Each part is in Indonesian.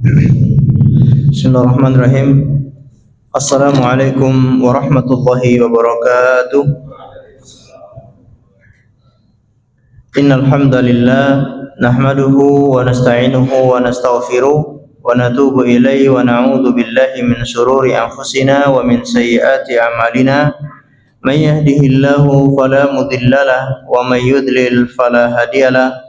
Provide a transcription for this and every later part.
Bismillahirrahmanirrahim. Assalamualaikum warahmatullahi wabarakatuh. Innal hamdalillah nahmaduhu wa nasta'inuhu wa nastaghfiruh wa natubu ilaihi wa na'udzu billahi min shururi anfusina wa min sayyiati a'malina. Man yahdihillahu fala mudhillalah wa man yudlil fala hadiyalah.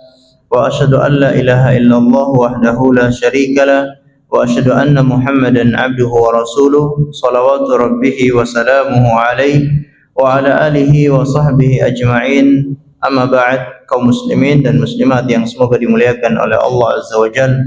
Wa asyhadu an la ilaha illallah wahdahu la syarikalah wa asyhadu anna Muhammadan abduhu wa rasuluh salawatu rabbihi wa salamuhu alaihi wa ala alihi wa sahbihi ajma'in. Amma ba'd, kaum muslimin dan muslimat yang semoga dimuliakan oleh Allah Azza wa Jalla.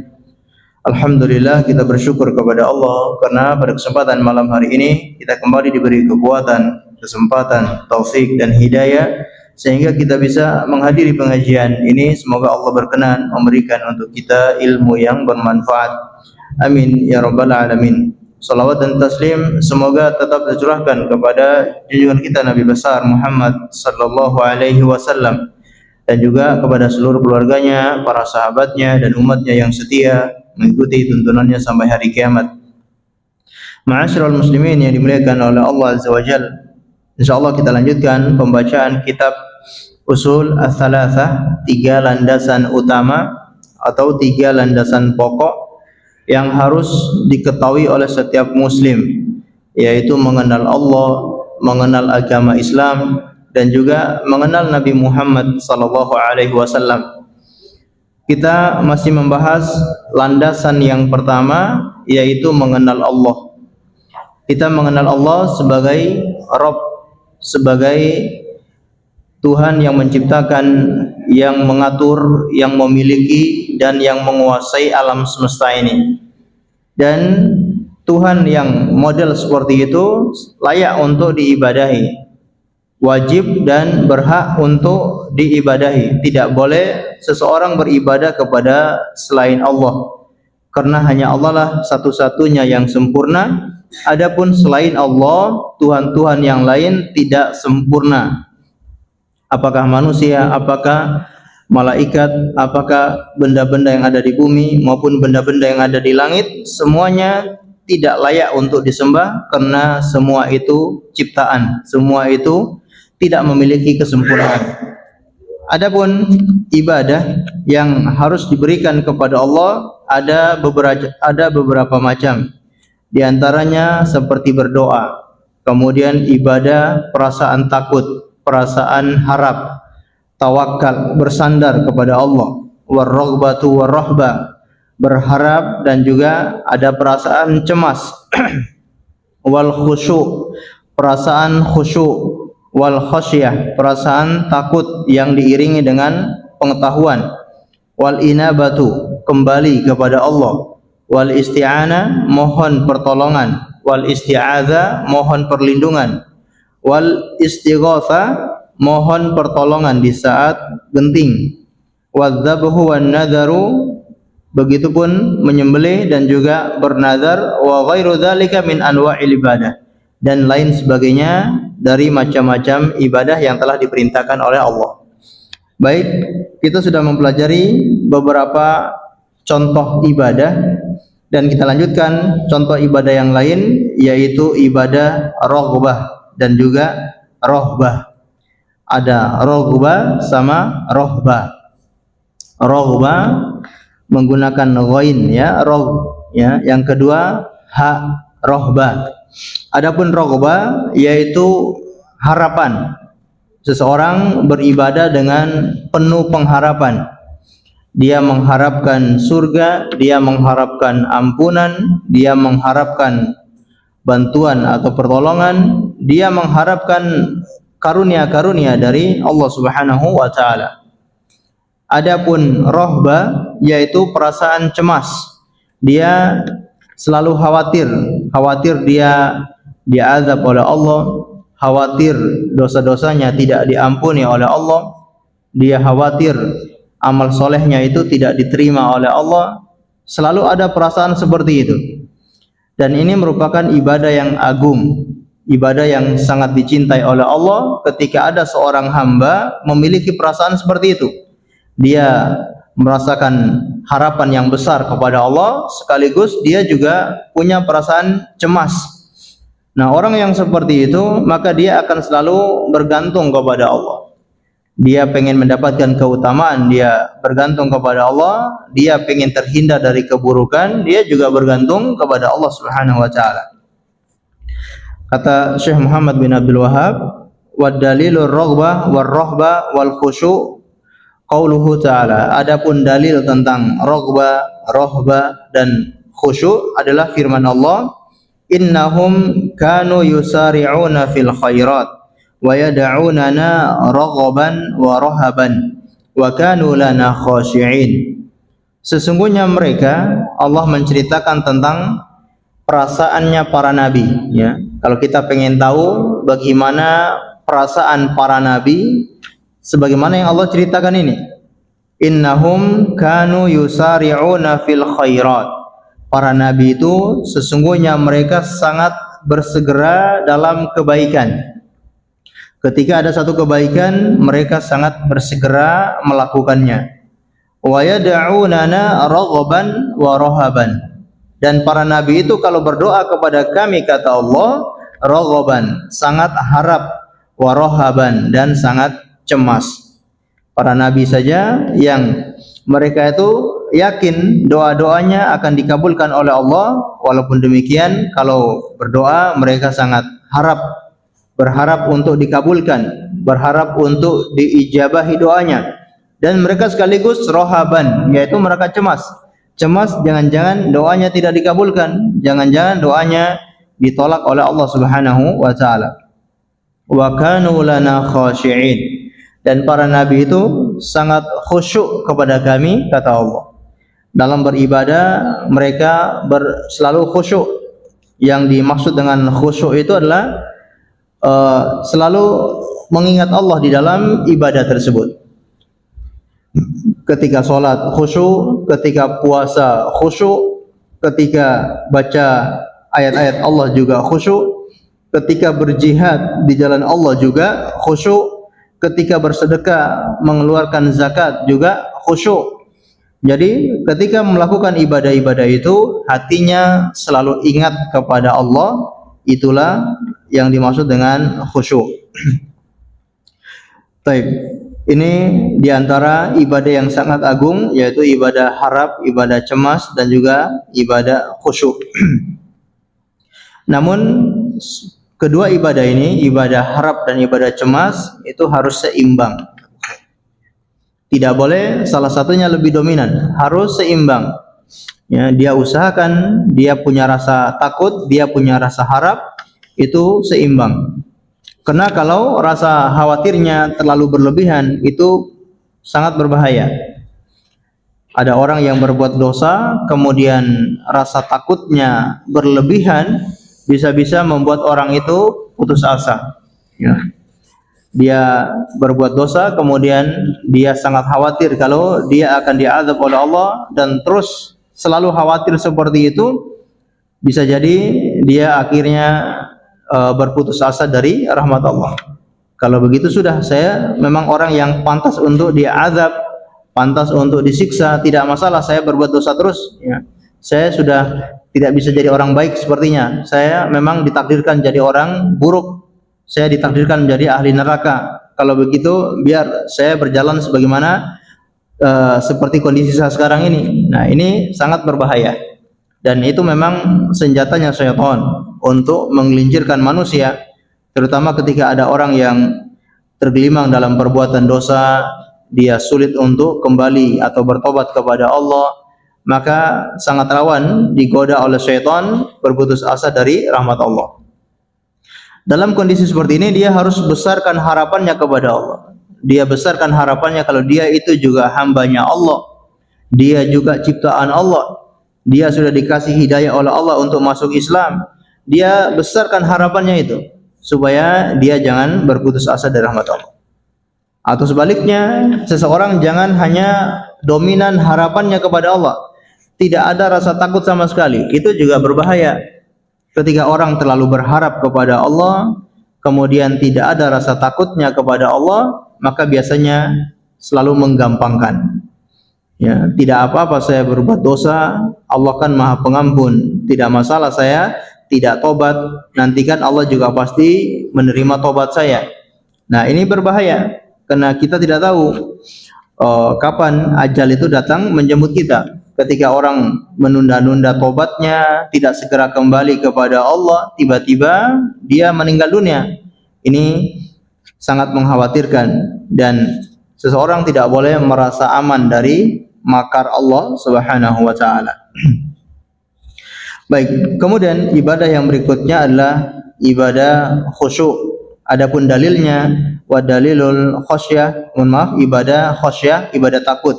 Alhamdulillah, kita bersyukur kepada Allah karena pada kesempatan malam hari ini kita kembali diberi kekuatan, kesempatan, taufik dan hidayah sehingga kita bisa menghadiri pengajian ini. Semoga Allah berkenan memberikan untuk kita ilmu yang bermanfaat. Amin ya rabbal alamin. Salawat dan taslim semoga tetap tercurahkan kepada junjungan kita Nabi besar Muhammad sallallahu alaihi wasallam dan juga kepada seluruh keluarganya, para sahabatnya dan umatnya yang setia mengikuti tuntunannya sampai hari kiamat. Ma'asyiral muslimin yang dimuliakan oleh Allah Azza wa Jalla. Insyaallah kita lanjutkan pembacaan kitab Usul Ats-Tsalatsah, 3 landasan utama atau 3 landasan pokok yang harus diketahui oleh setiap muslim, yaitu mengenal Allah, mengenal agama Islam dan juga mengenal Nabi Muhammad sallallahu alaihi wasallam. Kita masih membahas landasan yang pertama, yaitu mengenal Allah. Kita mengenal Allah sebagai Rabb, sebagai Tuhan yang menciptakan, yang mengatur, yang memiliki dan yang menguasai alam semesta ini. Dan Tuhan yang model seperti itu layak untuk diibadahi, wajib dan berhak untuk diibadahi. Tidak boleh seseorang beribadah kepada selain Allah, karena hanya Allah lah satu-satunya yang sempurna. Adapun selain Allah, Tuhan-Tuhan yang lain tidak sempurna. Apakah manusia, apakah malaikat, apakah benda-benda yang ada di bumi maupun benda-benda yang ada di langit, semuanya tidak layak untuk disembah karena semua itu ciptaan, semua itu tidak memiliki kesempurnaan. Adapun ibadah yang harus diberikan kepada Allah ada beberapa macam. Di antaranya seperti berdoa, kemudian ibadah perasaan takut, perasaan harap, tawakal, bersandar kepada Allah, warraghbatu warrahbah, berharap dan juga ada perasaan cemas, wal khusyuk, perasaan khusyuk, wal khasyah, perasaan takut yang diiringi dengan pengetahuan, wal inabatu, kembali kepada Allah, wal isti'anah, mohon pertolongan, wal isti'adzah, mohon perlindungan, wal istighatsah, mohon pertolongan di saat genting, wadzabhu wan nadharu, begitupun menyembelih dan juga bernazar, wa ghairu dzalika min anwa'il ibadah, dan lain sebagainya dari macam-macam ibadah yang telah diperintahkan oleh Allah. Baik, kita sudah mempelajari beberapa contoh ibadah dan kita lanjutkan contoh ibadah yang lain, yaitu ibadah raghbah dan juga rohbah. Ada roghbah sama rohbah. Roghbah menggunakan ghain ya, ya. Yang kedua ha, rohbah. Adapun roghbah yaitu harapan. Seseorang beribadah dengan penuh pengharapan. Dia mengharapkan surga, dia mengharapkan ampunan, dia mengharapkan bantuan atau pertolongan, dia mengharapkan karunia-karunia dari Allah Subhanahu wa taala. Adapun rohbah yaitu perasaan cemas. Dia selalu khawatir dia diazab oleh Allah, khawatir dosa-dosanya tidak diampuni oleh Allah, dia khawatir amal solehnya itu tidak diterima oleh Allah. Selalu ada perasaan seperti itu. Dan ini merupakan ibadah yang agung, ibadah yang sangat dicintai oleh Allah ketika ada seorang hamba memiliki perasaan seperti itu. Dia merasakan harapan yang besar kepada Allah, sekaligus dia juga punya perasaan cemas. Nah, orang yang seperti itu, maka dia akan selalu bergantung kepada Allah. Dia pengen mendapatkan keutamaan, dia bergantung kepada Allah. Dia pengen terhindar dari keburukan, dia juga bergantung kepada Allah Subhanahu wa taala. Kata Syekh Muhammad bin Abdul Wahhab, "Wad dalilur raghbah war rahbah wal khusyu' qauluhu ta'ala." Adapun dalil tentang raghbah, rahbah dan khusyu' adalah firman Allah, "Innahum kanu yusari'una fil khairat wa yad'unana raghaban wa rahaban wa kanu lana khashi'in." Sesungguhnya mereka, Allah menceritakan tentang perasaannya para nabi, ya. Kalau kita pengen tahu bagaimana perasaan para nabi, sebagaimana yang Allah ceritakan ini, innahum kanu yusari'una fil khairat. Para nabi itu sesungguhnya mereka sangat bersegera dalam kebaikan. Ketika ada satu kebaikan, mereka sangat bersegera melakukannya. Wa yad'unana raghaban wa rahaban. Dan para nabi itu kalau berdoa kepada kami, kata Allah, raghaban, sangat harap, wa rahaban, dan sangat cemas. Para nabi saja yang mereka itu yakin doa-doanya akan dikabulkan oleh Allah. Walaupun demikian, kalau berdoa mereka sangat berharap untuk dikabulkan, berharap untuk diijabahi doanya. Dan mereka sekaligus rohaban, yaitu mereka cemas jangan-jangan doanya tidak dikabulkan, jangan-jangan doanya ditolak oleh Allah Subhanahu wa taala. Wa kanu lana khashi'in. Dan para nabi itu sangat khusyuk kepada kami, kata Allah. Dalam beribadah mereka selalu khusyuk. Yang dimaksud dengan khusyuk itu adalah selalu mengingat Allah di dalam ibadah tersebut. Ketika sholat khusyuk, ketika puasa khusyuk, ketika baca ayat-ayat Allah juga khusyuk, ketika berjihad di jalan Allah juga khusyuk, ketika bersedekah, mengeluarkan zakat juga khusyuk. Jadi ketika melakukan ibadah-ibadah itu, hatinya selalu ingat kepada Allah. Itulah yang dimaksud dengan khusyuk. Baik. Ini diantara ibadah yang sangat agung, yaitu ibadah harap, ibadah cemas, dan juga ibadah khusyuk. Namun kedua ibadah ini, ibadah harap dan ibadah cemas, itu harus seimbang. Tidak boleh salah satunya lebih dominan, harus seimbang. Ya, dia usahakan, dia punya rasa takut, dia punya rasa harap, itu seimbang. Karena kalau rasa khawatirnya terlalu berlebihan, itu sangat berbahaya. Ada orang yang berbuat dosa, kemudian rasa takutnya berlebihan, bisa-bisa membuat orang itu putus asa. Ya. Dia berbuat dosa, kemudian dia sangat khawatir kalau dia akan diazab oleh Allah, dan terus selalu khawatir seperti itu, bisa jadi dia akhirnya berputus asa dari rahmat Allah. Kalau begitu sudah, saya memang orang yang pantas untuk diazab, pantas untuk disiksa, tidak masalah saya berbuat dosa terus, ya. Saya sudah tidak bisa jadi orang baik sepertinya. Saya memang ditakdirkan jadi orang buruk. Saya ditakdirkan menjadi ahli neraka. Kalau begitu, biar saya berjalan sebagaimana seperti kondisi saya sekarang ini. Nah, ini sangat berbahaya. Dan itu memang senjatanya syaitan untuk menggelincirkan manusia, terutama ketika ada orang yang tergelimang dalam perbuatan dosa, dia sulit untuk kembali atau bertobat kepada Allah, maka sangat rawan digoda oleh syaitan, berputus asa dari rahmat Allah. Dalam kondisi seperti ini, dia harus besarkan harapannya kepada Allah. Dia besarkan harapannya kalau dia itu juga hambanya Allah, dia juga ciptaan Allah, dia sudah dikasih hidayah oleh Allah untuk masuk Islam. Dia besarkan harapannya itu, supaya dia jangan berputus asa dari rahmat Allah. Atau sebaliknya, seseorang jangan hanya dominan harapannya kepada Allah, tidak ada rasa takut sama sekali. Itu juga berbahaya. Ketika orang terlalu berharap kepada Allah, kemudian tidak ada rasa takutnya kepada Allah, maka biasanya selalu menggampangkan. Ya, tidak apa-apa saya berbuat dosa, Allah kan Maha Pengampun. Tidak masalah saya tidak tobat, nanti kan Allah juga pasti menerima tobat saya. Nah, ini berbahaya karena kita tidak tahu kapan ajal itu datang menjemput kita. Ketika orang menunda-nunda tobatnya, tidak segera kembali kepada Allah, tiba-tiba dia meninggal dunia. Ini sangat mengkhawatirkan dan seseorang tidak boleh merasa aman dari makar Allah Subhanahu wa taala. Baik, kemudian ibadah yang berikutnya adalah ibadah khusyuk. Adapun dalilnya wa dalilul khasyah, mohon maaf, ibadah khasyah, ibadah takut.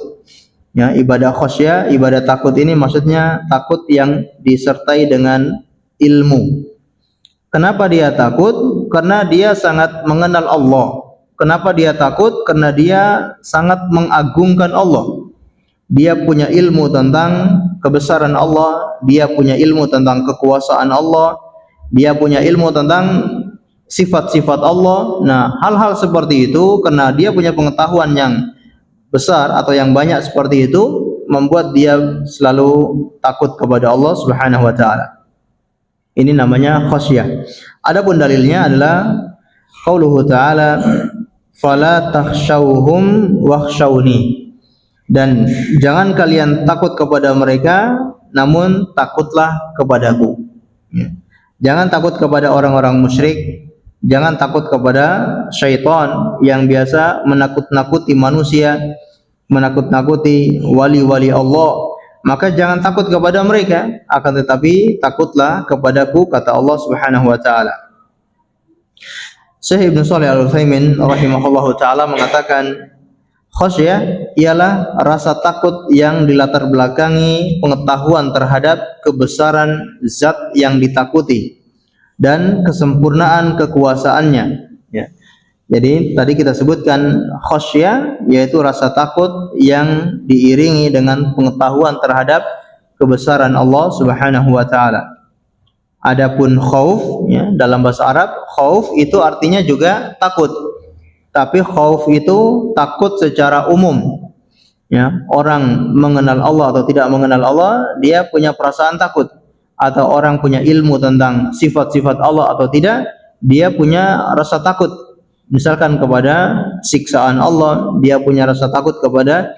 Ya, ibadah khasyah, ibadah takut ini maksudnya takut yang disertai dengan ilmu. Kenapa dia takut? Karena dia sangat mengenal Allah. Kenapa dia takut? Karena dia sangat mengagungkan Allah. Dia punya ilmu tentang kebesaran Allah, dia punya ilmu tentang kekuasaan Allah, dia punya ilmu tentang sifat-sifat Allah. Nah, hal-hal seperti itu karena dia punya pengetahuan yang besar atau yang banyak seperti itu membuat dia selalu takut kepada Allah Subhanahu wa taala. Ini namanya khasyah. Adapun dalilnya adalah qauluhu ta'ala fala takhshawhum wakhshawni. Dan jangan kalian takut kepada mereka, namun takutlah kepadaku. Jangan takut kepada orang-orang musyrik, jangan takut kepada syaitan yang biasa menakut-nakuti manusia, menakut-nakuti wali-wali Allah. Maka jangan takut kepada mereka, akan tetapi takutlah kepadaku, kata Allah Subhanahu wa taala. Syekh Ibnu Shalih Al-Utsaimin rahimahullahu taala mengatakan, khasyah ialah rasa takut yang dilatar belakangi pengetahuan terhadap kebesaran zat yang ditakuti dan kesempurnaan kekuasaannya. Ya. Jadi tadi kita sebutkan khasyah yaitu rasa takut yang diiringi dengan pengetahuan terhadap kebesaran Allah Subhanahu wa taala. Adapun khauf, ya, dalam bahasa Arab khauf itu artinya juga takut. Tapi khauf itu takut secara umum. Ya, orang mengenal Allah atau tidak mengenal Allah, dia punya perasaan takut. Atau orang punya ilmu tentang sifat-sifat Allah atau tidak, dia punya rasa takut. Misalkan kepada siksaan Allah, dia punya rasa takut kepada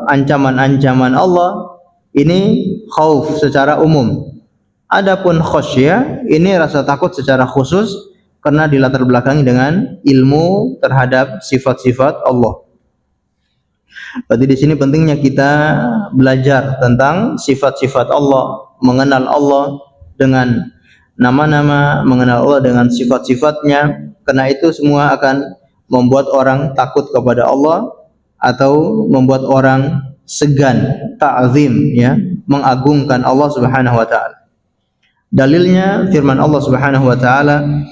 ancaman-ancaman Allah. Ini khauf secara umum. Adapun khasyah, ini rasa takut secara khusus karena dilatar belakangi dengan ilmu terhadap sifat-sifat Allah. Berarti di sini pentingnya kita belajar tentang sifat-sifat Allah, mengenal Allah dengan nama-nama, mengenal Allah dengan sifat-sifatnya, karena itu semua akan membuat orang takut kepada Allah atau membuat orang segan, ta'zim, ya, mengagungkan Allah Subhanahu wa taala. Dalilnya firman Allah Subhanahu wa taala,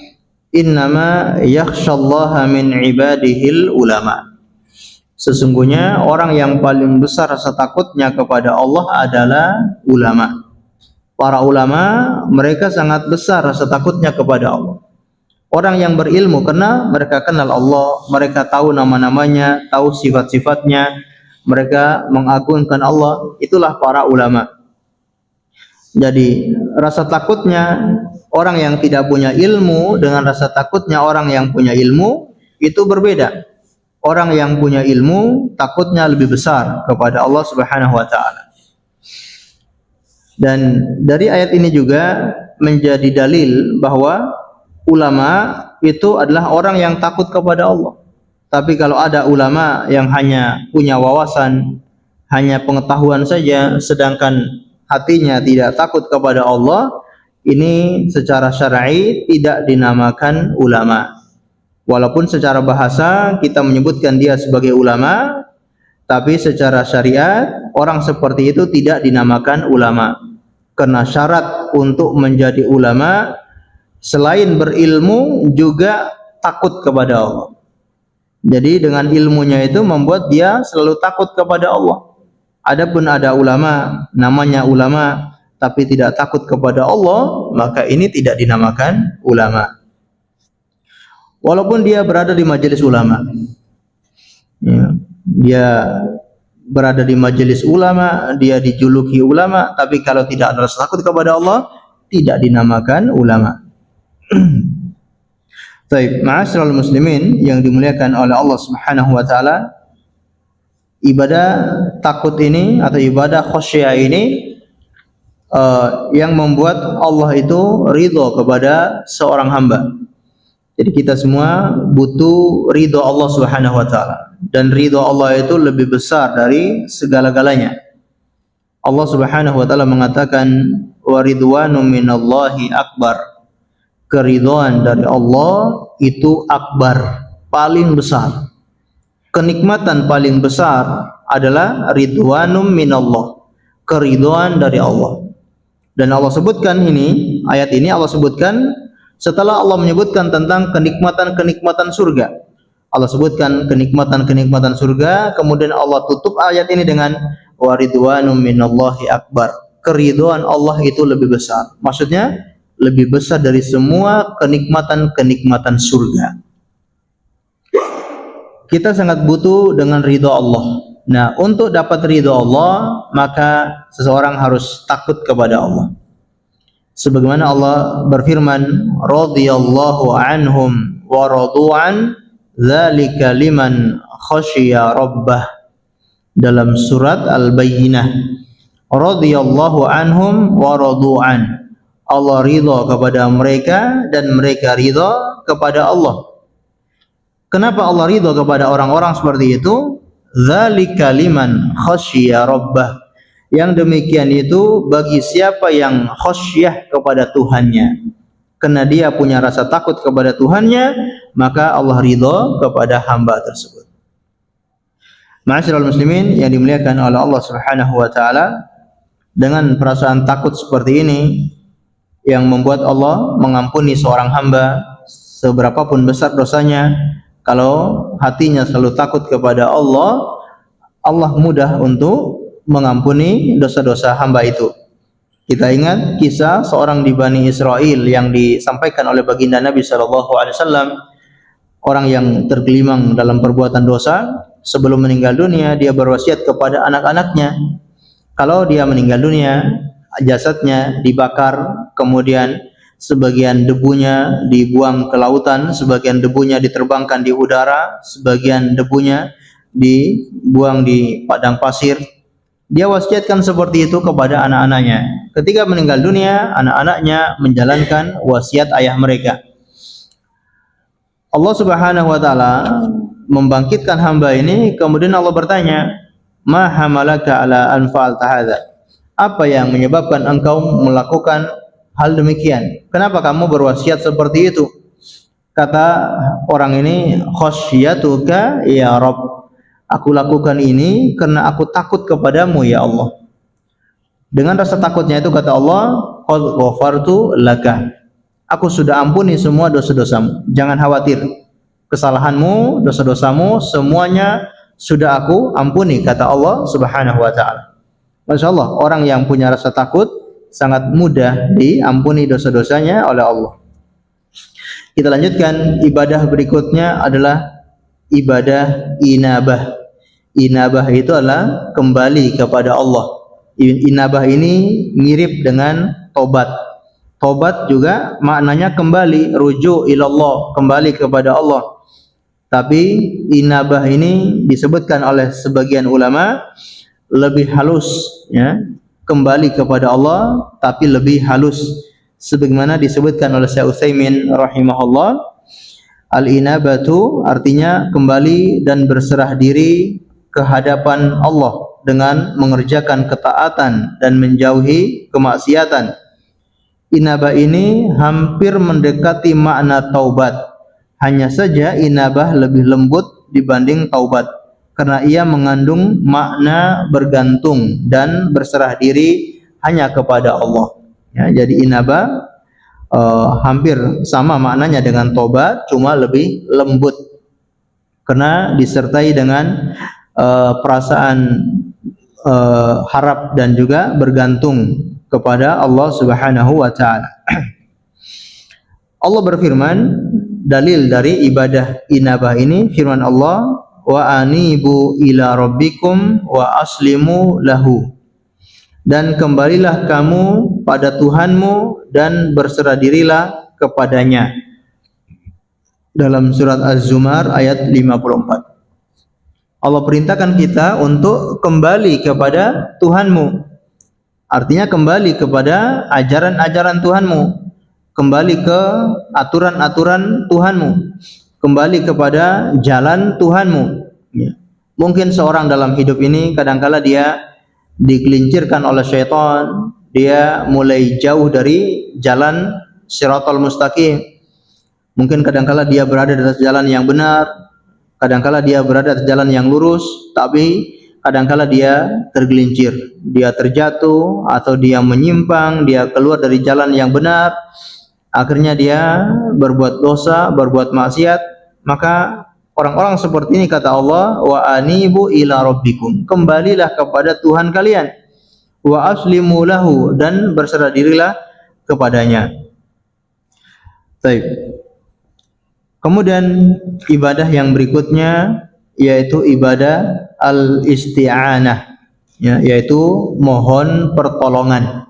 innama yakhshallaha min ibadihil ulama. Sesungguhnya orang yang paling besar rasa takutnya kepada Allah adalah ulama. Para ulama mereka sangat besar rasa takutnya kepada Allah. Orang yang berilmu karena mereka kenal Allah, mereka tahu nama-namanya, tahu sifat-sifatnya, mereka mengagungkan Allah, itulah para ulama. Jadi rasa takutnya orang yang tidak punya ilmu dengan rasa takutnya orang yang punya ilmu itu berbeda. Orang yang punya ilmu takutnya lebih besar kepada Allah Subhanahu wa taala. Dan dari ayat ini juga menjadi dalil bahwa ulama itu adalah orang yang takut kepada Allah. Tapi kalau ada ulama yang hanya punya wawasan, hanya pengetahuan saja, sedangkan hatinya tidak takut kepada Allah, ini secara syar'i tidak dinamakan ulama. Walaupun secara bahasa kita menyebutkan dia sebagai ulama, tapi secara syariat orang seperti itu tidak dinamakan ulama. Karena syarat untuk menjadi ulama selain berilmu juga takut kepada Allah. Jadi dengan ilmunya itu membuat dia selalu takut kepada Allah. Adapun ada ulama, namanya ulama, tapi tidak takut kepada Allah, maka ini tidak dinamakan ulama. Walaupun dia berada di majelis ulama, ya, dia berada di majelis ulama, dia dijuluki ulama, tapi kalau tidak ada rasa takut kepada Allah, tidak dinamakan ulama. Baik, ma'asyiral muslimin yang dimuliakan oleh Allah Subhanahu wa taala, ibadah takut ini atau ibadah khasyah ini yang membuat Allah itu ridho kepada seorang hamba. Jadi kita semua butuh ridho Allah Subhanahu wa taala, dan ridho Allah itu lebih besar dari segala-galanya. Allah Subhanahu wa taala mengatakan wa ridwanum minallahi akbar. Keridhaan dari Allah itu akbar, paling besar. Kenikmatan paling besar adalah ridwanum minallah, keridhaan dari Allah. Dan Allah sebutkan ini, ayat ini Allah sebutkan setelah Allah menyebutkan tentang kenikmatan-kenikmatan surga. Allah sebutkan kenikmatan-kenikmatan surga, kemudian Allah tutup ayat ini dengan wa ridwanum minallahi akbar. Keridhaan Allah itu lebih besar. Maksudnya lebih besar dari semua kenikmatan-kenikmatan surga. Kita sangat butuh dengan ridha Allah. Nah, untuk dapat ridha Allah, maka seseorang harus takut kepada Allah. Sebagaimana Allah berfirman, radhiyallahu anhum wa radu'an, dzalika liman khasyiya rabbah. Dalam surat Al-Bayyinah, radhiyallahu anhum wa radu'an. Allah ridha kepada mereka dan mereka ridha kepada Allah. Kenapa Allah ridha kepada orang-orang seperti itu? Dzalika liman khasyiya rabbah. Yang demikian itu bagi siapa yang khasyah kepada Tuhannya. Karena dia punya rasa takut kepada Tuhannya, maka Allah ridha kepada hamba tersebut. Ma'asyiral muslimin yang dimuliakan oleh Allah Subhanahu wa taala, dengan perasaan takut seperti ini yang membuat Allah mengampuni seorang hamba seberapapun besar dosanya. Kalau hatinya selalu takut kepada Allah, Allah mudah untuk mengampuni dosa-dosa hamba itu. Kita ingat kisah seorang di Bani Israel yang disampaikan oleh baginda Nabi SAW. Orang yang tergelimang dalam perbuatan dosa, sebelum meninggal dunia dia berwasiat kepada anak-anaknya, kalau dia meninggal dunia, jasadnya dibakar, kemudian sebagian debunya dibuang ke lautan, sebagian debunya diterbangkan di udara, sebagian debunya dibuang di padang pasir. Dia wasiatkan seperti itu kepada anak-anaknya. Ketika meninggal dunia, anak-anaknya menjalankan wasiat ayah mereka. Allah Subhanahu wa taala membangkitkan hamba ini, kemudian Allah bertanya, "Ma hamalaka ala an fa'alta hadza?" Apa yang menyebabkan engkau melakukan hal demikian? Kenapa kamu berwasiat seperti itu? Kata orang ini, "Khasyatuka ya Rabb." Aku lakukan ini karena aku takut kepadamu ya Allah. Dengan rasa takutnya itu kata Allah, "Qad ghafartu laka." Aku sudah ampuni semua dosa-dosamu. Jangan khawatir. Kesalahanmu, dosa-dosamu semuanya sudah aku ampuni, kata Allah Subhanahu wa taala. Masya Allah, orang yang punya rasa takut sangat mudah diampuni dosa-dosanya oleh Allah. Kita lanjutkan, ibadah berikutnya adalah ibadah inabah. Inabah itu adalah kembali kepada Allah. Inabah ini mirip dengan tobat. Tobat juga maknanya kembali, rujuk ilallah, kembali kepada Allah. Tapi inabah ini disebutkan oleh sebagian ulama lebih halus, ya, kembali kepada Allah tapi lebih halus, sebagaimana disebutkan oleh Syekh Utsaimin rahimahullah. Al-inabatu artinya kembali dan berserah diri ke hadapan Allah dengan mengerjakan ketaatan dan menjauhi kemaksiatan. Inabah ini hampir mendekati makna taubat. Hanya saja inabah lebih lembut dibanding taubat, karena ia mengandung makna bergantung dan berserah diri hanya kepada Allah. Ya, jadi inabah hampir sama maknanya dengan tobat, cuma lebih lembut karena disertai dengan perasaan harap dan juga bergantung kepada Allah Subhanahu wa taala. Allah berfirman, dalil dari ibadah inabah ini, firman Allah, wa anibu ila rabbikum wa aslimu lahu. Dan kembalilah kamu pada Tuhanmu dan berserah dirilah kepadanya. Dalam surat Az-Zumar ayat 54. Allah perintahkan kita untuk kembali kepada Tuhanmu. Artinya kembali kepada ajaran-ajaran Tuhanmu, kembali ke aturan-aturan Tuhanmu, kembali kepada jalan Tuhanmu. Ya. Mungkin seorang dalam hidup ini kadangkala dia digelincirkan oleh syaitan, dia mulai jauh dari jalan Shiratal Mustaqim. Mungkin kadangkala dia berada di atas jalan yang benar, kadangkala dia berada di jalan yang lurus, tapi kadangkala dia tergelincir, dia terjatuh atau dia menyimpang, dia keluar dari jalan yang benar, akhirnya dia berbuat dosa, berbuat maksiat. Maka orang-orang seperti ini kata Allah, wa anibu ila rabbikum, kembalilah kepada Tuhan kalian, wa aslimu lahu, dan berserah dirilah kepadanya. Baik. Kemudian ibadah yang berikutnya yaitu ibadah al-isti'anah, ya, yaitu mohon pertolongan.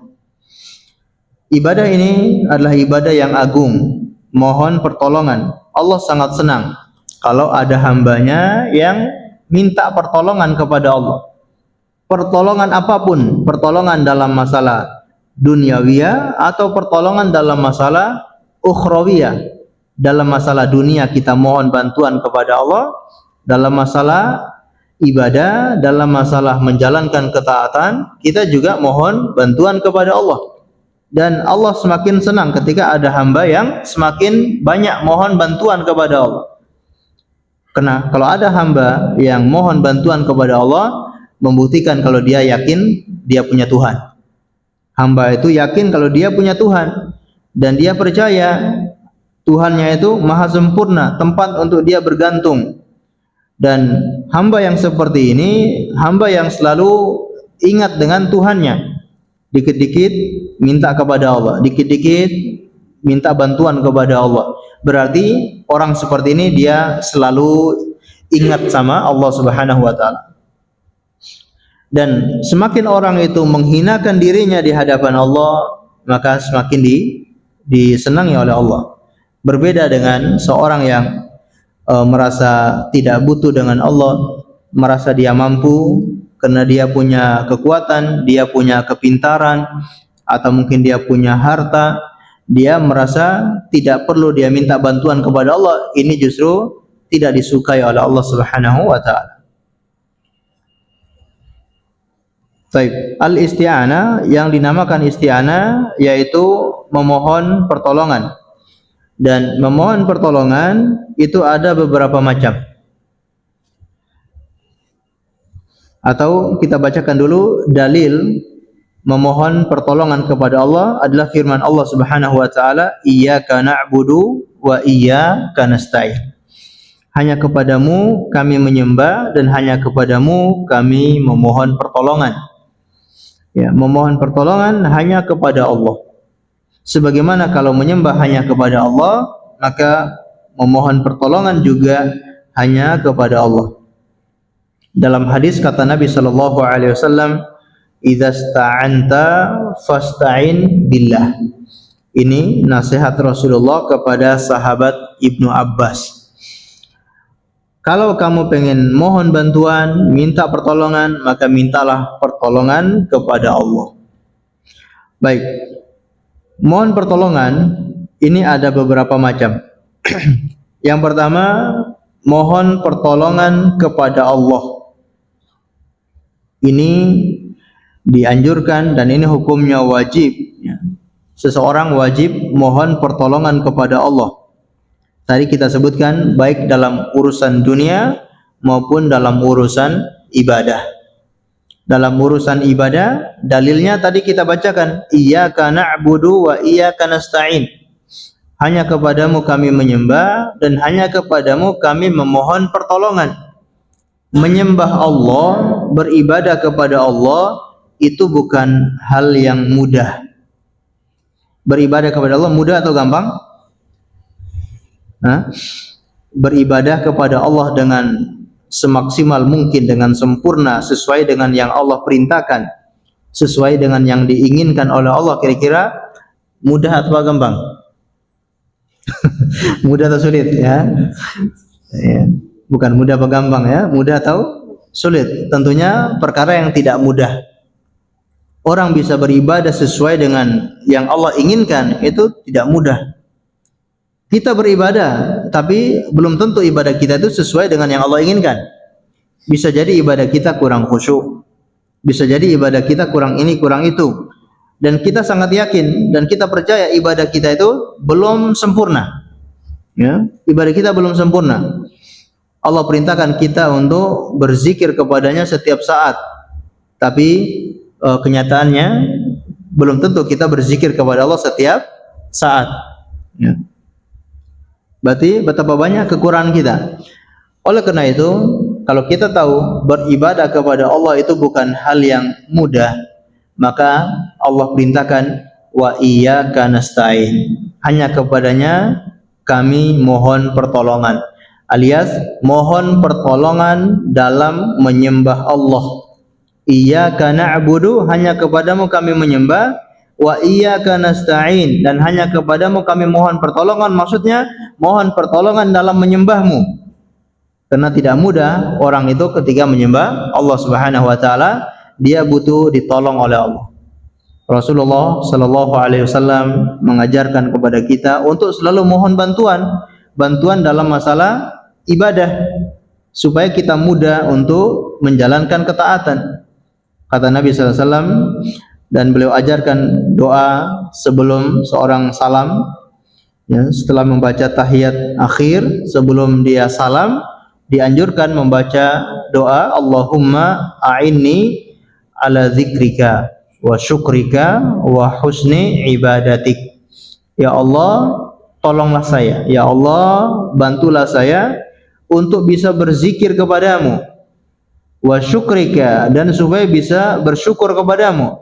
Ibadah ini adalah ibadah yang agung, mohon pertolongan. Allah sangat senang kalau ada hambanya yang minta pertolongan kepada Allah. Pertolongan apapun, pertolongan dalam masalah duniawiyah atau pertolongan dalam masalah ukhrawiyah. Dalam masalah dunia kita mohon bantuan kepada Allah, dalam masalah ibadah, dalam masalah menjalankan ketaatan, kita juga mohon bantuan kepada Allah. Dan Allah semakin senang ketika ada hamba yang semakin banyak mohon bantuan kepada Allah. Karena kalau ada hamba yang mohon bantuan kepada Allah, membuktikan kalau dia yakin dia punya Tuhan. Hamba itu yakin kalau dia punya Tuhan, dan dia percaya Tuhannya itu maha sempurna, tempat untuk dia bergantung. Dan hamba yang seperti ini, hamba yang selalu ingat dengan Tuhannya. Dikit-dikit minta kepada Allah, dikit-dikit minta bantuan kepada Allah. Berarti orang seperti ini dia selalu ingat sama Allah Subhanahu wa taala. Dan semakin orang itu menghinakan dirinya di hadapan Allah, maka semakin disenangi oleh Allah. Berbeda dengan seorang yang merasa tidak butuh dengan Allah, merasa dia mampu karena dia punya kekuatan, dia punya kepintaran, atau mungkin dia punya harta, dia merasa tidak perlu dia minta bantuan kepada Allah. Ini justru tidak disukai oleh Allah Subhanahu wa taala. Baik, al-isti'anah, yang dinamakan isti'anah yaitu memohon pertolongan. Dan memohon pertolongan itu ada beberapa macam. Atau kita bacakan dulu dalil memohon pertolongan kepada Allah adalah firman Allah Subhanahu wa taala, iyyaka na'budu wa iyyaka nasta'in. Hanya kepadamu kami menyembah dan hanya kepadamu kami memohon pertolongan. Ya, memohon pertolongan hanya kepada Allah. Sebagaimana kalau menyembah hanya kepada Allah, maka memohon pertolongan juga hanya kepada Allah. Dalam hadis kata Nabi sallallahu alaihi wasallam, "Idza sta'anta fasta'in billah." Ini nasihat Rasulullah kepada sahabat Ibnu Abbas. Kalau kamu pengen mohon bantuan, minta pertolongan, maka mintalah pertolongan kepada Allah. Baik. Mohon pertolongan ini ada beberapa macam. Yang pertama, mohon pertolongan kepada Allah. Ini dianjurkan dan ini hukumnya wajib. Seseorang wajib mohon pertolongan kepada Allah. Tadi kita sebutkan baik dalam urusan dunia maupun dalam urusan ibadah. Dalam urusan ibadah, dalilnya tadi kita bacakan, iyyaka na'budu wa iyyaka nasta'in. Hanya kepadamu kami menyembah dan hanya kepadamu kami memohon pertolongan. Menyembah Allah, beribadah kepada Allah itu bukan hal yang mudah. Beribadah kepada Allah mudah atau gampang? Beribadah kepada Allah dengan semaksimal mungkin dengan sempurna sesuai dengan yang Allah perintahkan, sesuai dengan yang diinginkan oleh Allah, kira-kira mudah atau gampang? Mudah atau sulit ya? Bukan mudah atau gampang ya, mudah atau sulit. Tentunya perkara yang tidak mudah. Orang bisa beribadah sesuai dengan yang Allah inginkan itu tidak mudah. Kita beribadah, tapi belum tentu ibadah kita itu sesuai dengan yang Allah inginkan. Bisa jadi ibadah kita kurang khusyuk, bisa jadi ibadah kita kurang ini, kurang itu. Dan kita sangat yakin dan kita percaya ibadah kita itu belum sempurna. Ya, ibadah kita belum sempurna. Allah perintahkan kita untuk berzikir kepadanya setiap saat. Tapi kenyataannya belum tentu kita berzikir kepada Allah setiap saat. Ya. Berarti betapa banyak kekurangan kita. Oleh karena itu, kalau kita tahu beribadah kepada Allah itu bukan hal yang mudah, maka Allah perintahkan wa iyyaka nasta'in. Hanya kepadanya kami mohon pertolongan, alias mohon pertolongan dalam menyembah Allah. Iyyaka na'budu, hanya kepadamu kami menyembah, wa iyyaka nasta'in, dan hanya kepadamu kami mohon pertolongan, maksudnya mohon pertolongan dalam menyembahmu. Karena tidak mudah orang itu ketika menyembah Allah Subhanahu wa taala, dia butuh ditolong oleh Allah. Rasulullah sallallahu alaihi wasallam mengajarkan kepada kita untuk selalu mohon bantuan dalam masalah ibadah supaya kita mudah untuk menjalankan ketaatan. Kata Nabi sallallahu alaihi wasallam, dan beliau ajarkan doa sebelum seorang salam, ya, setelah membaca tahiyat akhir sebelum dia salam dianjurkan membaca doa Allahumma a'inni ala dzikrika wa syukrika wa husni ibadatik. Ya Allah, tolonglah saya. Ya Allah, bantulah saya untuk bisa berzikir kepadamu. Wa syukrika, dan supaya bisa bersyukur kepadamu.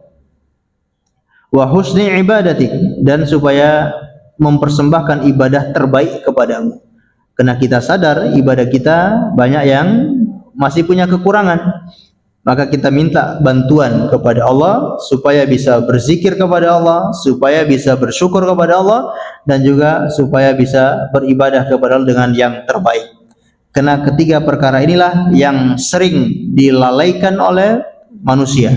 Wa husni ibadatik, dan supaya mempersembahkan ibadah terbaik kepadamu. Karena kita sadar ibadah kita banyak yang masih punya kekurangan, maka kita minta bantuan kepada Allah supaya bisa berzikir kepada Allah, supaya bisa bersyukur kepada Allah, dan juga supaya bisa beribadah kepada Allah dengan yang terbaik. Karena ketiga perkara inilah yang sering dilalaikan oleh manusia.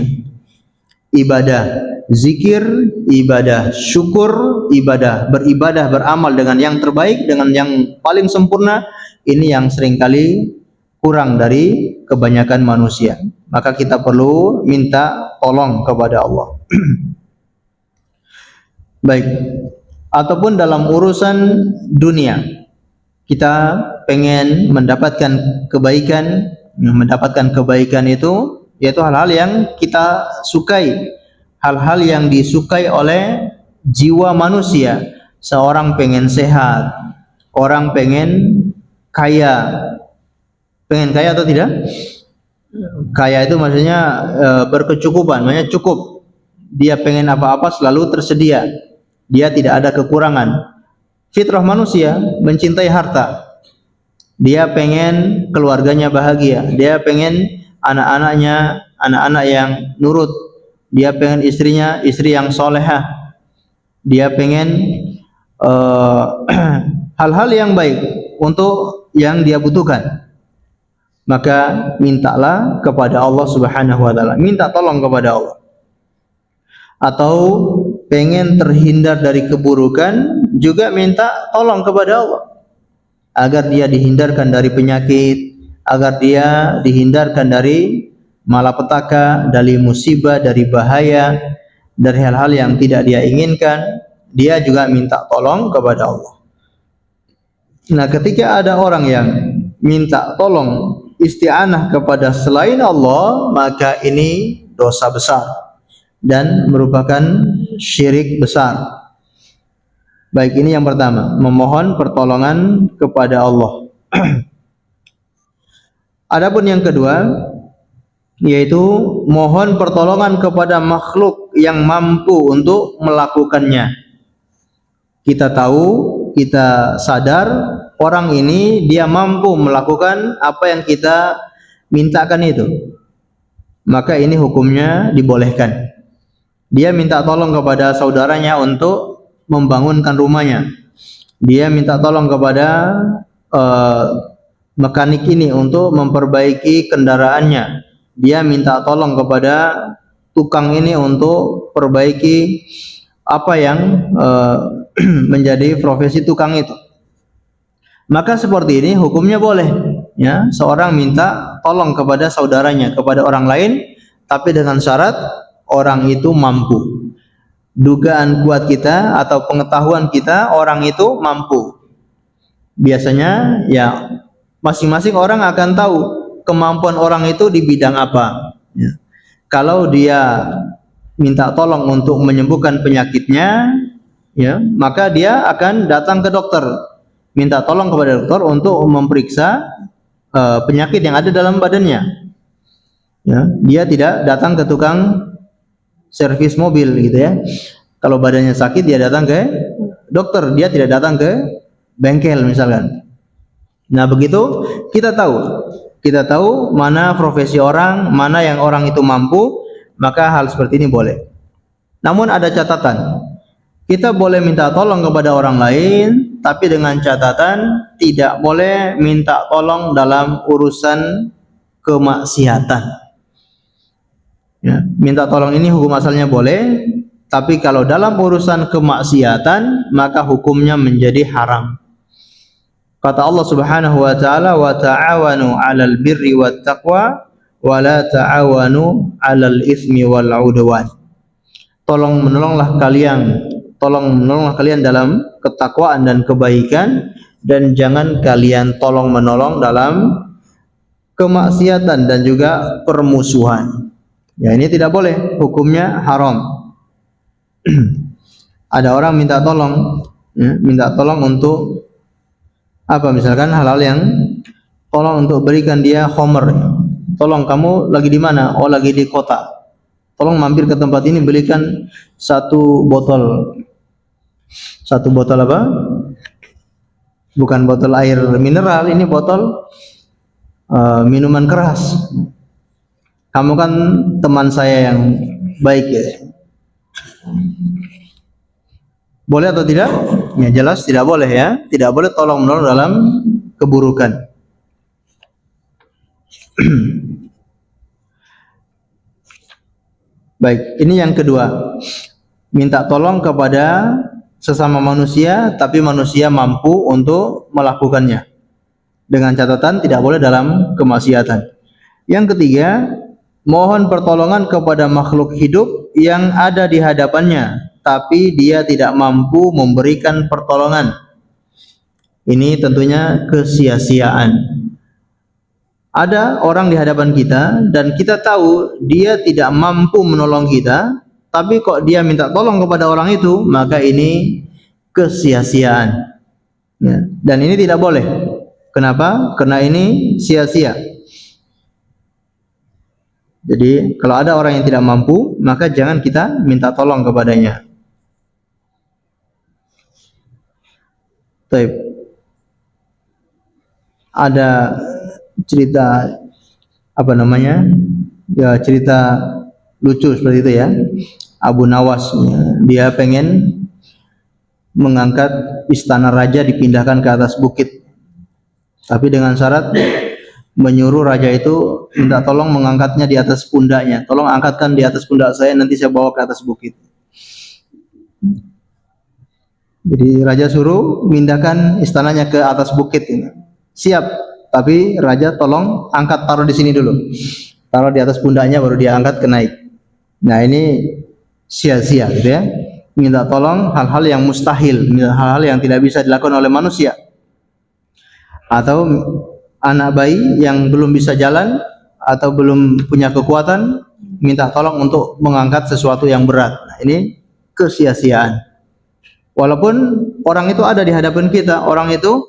Ibadah zikir, ibadah syukur, ibadah beribadah beramal dengan yang terbaik, dengan yang paling sempurna, ini yang seringkali kurang dari kebanyakan manusia. Maka kita perlu minta tolong kepada Allah. Baik, ataupun dalam urusan dunia, kita pengen mendapatkan kebaikan itu, yaitu hal-hal yang kita sukai, hal-hal yang disukai oleh jiwa manusia. Seorang pengen sehat, orang pengen kaya. Pengen kaya atau tidak? Kaya itu maksudnya berkecukupan, maksudnya cukup. Dia pengen apa-apa selalu tersedia. Dia tidak ada kekurangan. Fitrah manusia mencintai harta. Dia pengen keluarganya bahagia. Dia pengen anak-anaknya anak-anak yang nurut. Dia pengen istrinya istri yang solehah. Dia pengen hal-hal yang baik untuk yang dia butuhkan. Maka mintalah kepada Allah Subhanahu wa taala, minta tolong kepada Allah. Atau pengen terhindar dari keburukan, juga minta tolong kepada Allah agar dia dihindarkan dari penyakit, agar dia dihindarkan dari malapetaka, dari musibah, dari bahaya, dari hal-hal yang tidak dia inginkan. Dia juga minta tolong kepada Allah. Nah, ketika ada orang yang minta tolong, isti'anah kepada selain Allah, maka ini dosa besar dan merupakan syirik besar. Baik, ini yang pertama, memohon pertolongan kepada Allah. Adapun yang kedua, yaitu mohon pertolongan kepada makhluk yang mampu untuk melakukannya. Kita tahu kita sadar orang ini dia mampu melakukan apa yang kita mintakan itu, maka ini hukumnya dibolehkan. Dia minta tolong kepada saudaranya untuk membangunkan rumahnya. Dia minta tolong kepada mekanik ini untuk memperbaiki kendaraannya. Dia minta tolong kepada tukang ini untuk perbaiki apa yang menjadi profesi tukang itu. Maka seperti ini hukumnya boleh, ya, seorang minta tolong kepada saudaranya, kepada orang lain, tapi dengan syarat orang itu mampu. Dugaan kuat kita atau pengetahuan kita orang itu mampu. Biasanya ya masing-masing orang akan tahu kemampuan orang itu di bidang apa. Ya. Kalau dia minta tolong untuk menyembuhkan penyakitnya, ya, maka dia akan datang ke dokter, minta tolong kepada dokter untuk memeriksa penyakit yang ada dalam badannya. Ya, dia tidak datang ke tukang servis mobil gitu ya. Kalau badannya sakit dia datang ke dokter, dia tidak datang ke bengkel misalkan. Nah, begitu kita tahu mana profesi orang, mana yang orang itu mampu, maka hal seperti ini boleh. Namun ada catatan. Kita boleh minta tolong kepada orang lain, tapi dengan catatan tidak boleh minta tolong dalam urusan kemaksiatan. Ya, minta tolong ini hukum asalnya boleh, tapi kalau dalam urusan kemaksiatan maka hukumnya menjadi haram. Kata Allah Subhanahu wa taala, "Wa ta'awanu 'alal birri wat taqwa wa la ta'awanu 'alal itsmi wal 'udwan." Tolong menolonglah kalian dalam ketakwaan dan kebaikan, dan jangan kalian tolong menolong dalam kemaksiatan dan juga permusuhan. Ya, ini tidak boleh, hukumnya haram. Ada orang minta tolong, ya, minta tolong untuk apa, misalkan hal-hal yang tolong untuk berikan dia khomer. Tolong, kamu lagi di mana? Oh, lagi di kota. Tolong mampir ke tempat ini, belikan satu botol apa? Bukan botol air mineral, ini botol minuman keras. Kamu kan teman saya yang baik ya. Boleh atau tidak? Ya jelas tidak boleh ya. Tidak boleh tolong menolong dalam keburukan. Baik, ini yang kedua. Minta tolong kepada sesama manusia, tapi manusia mampu untuk melakukannya. Dengan catatan tidak boleh dalam kemaksiatan. Yang ketiga, mohon pertolongan kepada makhluk hidup yang ada di hadapannya, tapi dia tidak mampu memberikan pertolongan. Ini tentunya kesia-siaan. Ada orang di hadapan kita dan kita tahu dia tidak mampu menolong kita, tapi kok dia minta tolong kepada orang itu, maka ini kesia-siaan. Ya, dan ini tidak boleh. Kenapa? Karena ini sia-sia. Jadi kalau ada orang yang tidak mampu, maka jangan kita minta tolong kepadanya. Baik. Ada cerita apa namanya? Ya, cerita lucu seperti itu ya. Abu Nawas, ya, dia pengen mengangkat istana raja dipindahkan ke atas bukit. Tapi dengan syarat menyuruh raja itu minta tolong mengangkatnya di atas pundaknya. Tolong angkatkan di atas pundak saya, nanti saya bawa ke atas bukit. Jadi raja suruh mindahkan istananya ke atas bukit ini. Siap, tapi raja tolong angkat, taruh di sini dulu. Taruh di atas pundaknya baru dia angkat ke naik. Nah, ini sia-sia gitu ya. Minta tolong hal-hal yang mustahil, hal-hal yang tidak bisa dilakukan oleh manusia. Atau anak bayi yang belum bisa jalan atau belum punya kekuatan, minta tolong untuk mengangkat sesuatu yang berat. Nah, ini kesia-siaan. Walaupun orang itu ada di hadapan kita, orang itu